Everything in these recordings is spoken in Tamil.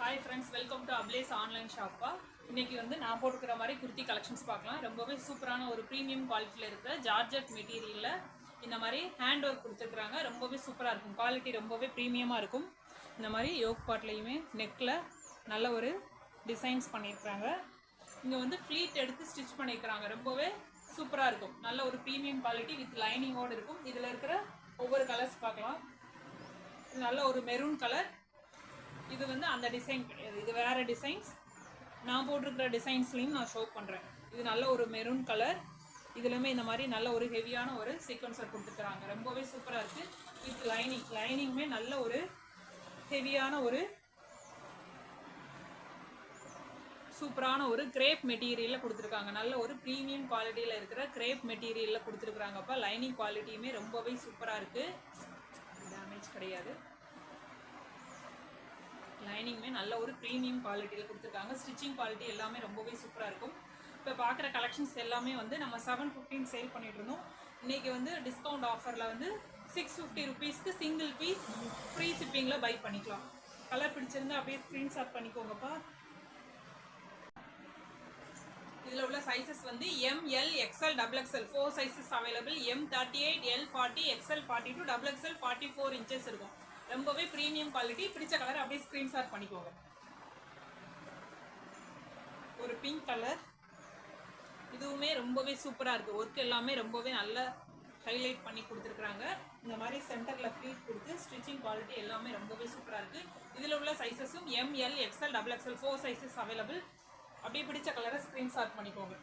ஹாய் ஃப்ரெண்ட்ஸ், வெல்கம் டு அப்லேஸ் ஆன்லைன் ஷாப்பா. இன்னைக்கு வந்து நான் போட்டுக்கிற மாதிரி குர்த்தி கலெக்ஷன்ஸ் பார்க்கலாம். ரொம்பவே சூப்பரான ஒரு ப்ரீமியம் குவாலிட்டியில் இருக்கிற ஜார்ஜெட் மெட்டீரியலில் இந்த மாதிரி ஹேண்ட் ஒர்க் கொடுத்துருக்குறாங்க. ரொம்பவே சூப்பராக இருக்கும். குவாலிட்டி ரொம்பவே ப்ரீமியமாக இருக்கும். இந்த மாதிரி யோக் பாட்லேயுமே நெக்கில் நல்ல ஒரு டிசைன்ஸ் பண்ணியிருக்கிறாங்க. இங்கே வந்து ஃப்ளீட் எடுத்து ஸ்டிச் பண்ணியிருக்கிறாங்க. ரொம்பவே சூப்பராக இருக்கும். நல்ல ஒரு ப்ரீமியம் குவாலிட்டி வித் லைனிங்கோடு இருக்கும். இதில் இருக்கிற ஒவ்வொரு கலர்ஸ் பார்க்கலாம். நல்ல ஒரு மெரூன் கலர். இது வந்து அந்த டிசைன் கிடையாது, இது வேறு டிசைன்ஸ். நான் போட்டிருக்கிற டிசைன்ஸ்லையும் நான் ஷோ பண்ணுறேன். இது நல்ல ஒரு மெரூன் கலர். இதுலையுமே இந்த மாதிரி நல்ல ஒரு ஹெவியான ஒரு சீக்வன்ஸர் கொடுத்துருக்குறாங்க. ரொம்பவே சூப்பராக இருக்குது. வித் லைனிங்குமே நல்ல ஒரு ஹெவியான ஒரு சூப்பரான ஒரு கிரேப் மெட்டீரியலில் கொடுத்துருக்காங்க. நல்ல ஒரு ப்ரீமியம் குவாலிட்டியில் இருக்கிற கிரேப் மெட்டீரியலில் கொடுத்துருக்குறாங்கப்பா. லைனிங் குவாலிட்டியுமே ரொம்பவே சூப்பராக இருக்குது. டேமேஜ் கிடையாது. லைனிங்குமே நல்ல ஒரு ப்ரீமியம் குவாலிட்டியில் கொடுத்துருக்காங்க. ஸ்டிச்சிங் குவாலிட்டி எல்லாமே ரொம்பவே சூப்பராக இருக்கும். இப்போ பார்க்குற கலெக்ஷன்ஸ் எல்லாமே வந்து நம்ம 750 சேல் பண்ணிட்டு இருந்தோம். இன்றைக்கி வந்து டிஸ்கவுண்ட் ஆஃபரில் வந்து 650 ருபீஸ்க்கு சிங்கிள் பீஸ் ஃப்ரீ ஷிப்பிங்கில் பை பண்ணிக்கலாம். கலர் பிடிச்சிருந்தா அப்படியே ஸ்க்ரீன்ஷாட் பண்ணிக்கோங்கப்பா. இதில் உள்ள சைஸஸ் வந்து ML, XL, XXL 4 sizes available. M38, L40, XL42, XXL 44 inches இருக்கும். ரொம்பவே ப்ரீமியம் குவாலிட்டி. பிடிச்ச கலர் அப்படியே ஸ்க்ரீன்ஷாட் பண்ணிக்கோங்க. ஒரு பிங்க் கலர், இதுவுமே ரொம்பவே சூப்பராக இருக்குது. ஒர்க் எல்லாமே ரொம்பவே நல்ல ஹைலைட் பண்ணி கொடுத்துருக்குறாங்க. இந்த மாதிரி சென்டரில் ஃப்ளீட் கொடுத்து ஸ்டிச்சிங் குவாலிட்டி எல்லாமே ரொம்பவே சூப்பராக இருக்குது. இதில் உள்ள சைஸஸும் ML, XL, XXL 4 sizes available. அப்படியே பிடிச்ச கலரை ஸ்க்ரீன்ஷாட் பண்ணிக்கோங்க.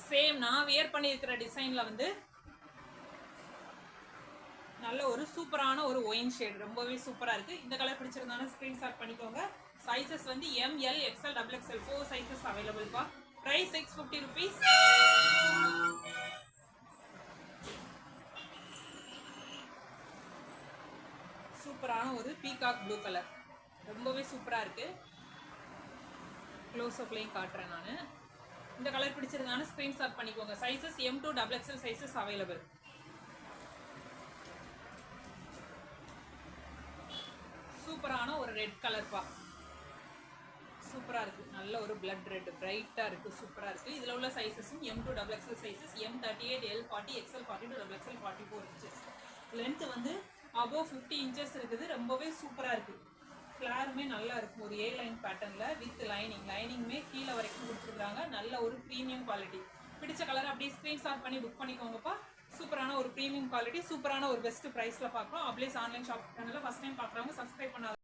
சேம் நான் வியர் பண்ணியிருக்கிற டிசைனில் வந்து நல்ல ஒரு சூப்பரான ஒரு ஒயின் ஷேட் ரொம்பவே சூப்பராக இருக்குது. இந்த கலர் பிடிச்சிருந்தாலும் ஸ்க்ரீன்ஷாட் பண்ணிக்கோங்க. சைஸஸ் வந்து ML, XL, XXL 4 சைஸஸ் அவைலபிள்ப்பா. Price 650 rupees. சூப்பரான ஒரு பீகாக் ப்ளூ கலர் ரொம்பவே சூப்பராக இருக்குது. க்ளோஸ்அப்லையும் காட்டுறேன் நான். இந்த கலர் பிடிச்சிருந்தாலும் ஸ்க்ரீன்ஷாட் பண்ணிக்கோங்க. Sizes M2 XXL sizes available. சூப்பரான ஒரு ரெட் கலர்ப்பா. சூப்பராக இருக்குது. நல்ல ஒரு பிளட் ரெட் பிரைட்டாக இருக்குது. சூப்பராக இருக்குது. இதில் உள்ள சைஸஸும் M2 XXL sizes M38, L40, XL42, XXL 44 inches. Length வந்து அபோவ் 50 இன்ச்சஸ் இருக்குது. ரொம்பவே சூப்பராக இருக்குது. ஃப்ளாருமே நல்லா இருக்கும். ஒரு A லைன் பேட்டர்னில் வித் லைனிங்குமே கீழே வரைக்கும் கொடுத்துருக்குறாங்க. நல்ல ஒரு ப்ரீமியம் குவாலிட்டி. பிடிச்ச கலர் அப்படியே ஸ்க்ரீன்ஷாட் பண்ணி புக் பண்ணிக்கோங்கப்பா. சூப்பரான ஒரு ப்ரீமியம் குவாலிட்டி, சூப்பரான ஒரு பெஸ்ட் ப்ரைஸில் பார்க்குறோம். அப்லேஸ் ஆன்லைன் ஷாப் சேனலில் ஃபஸ்ட் டைம் பார்க்குறவங்க சப்ஸ்கிரைப் பண்ணாத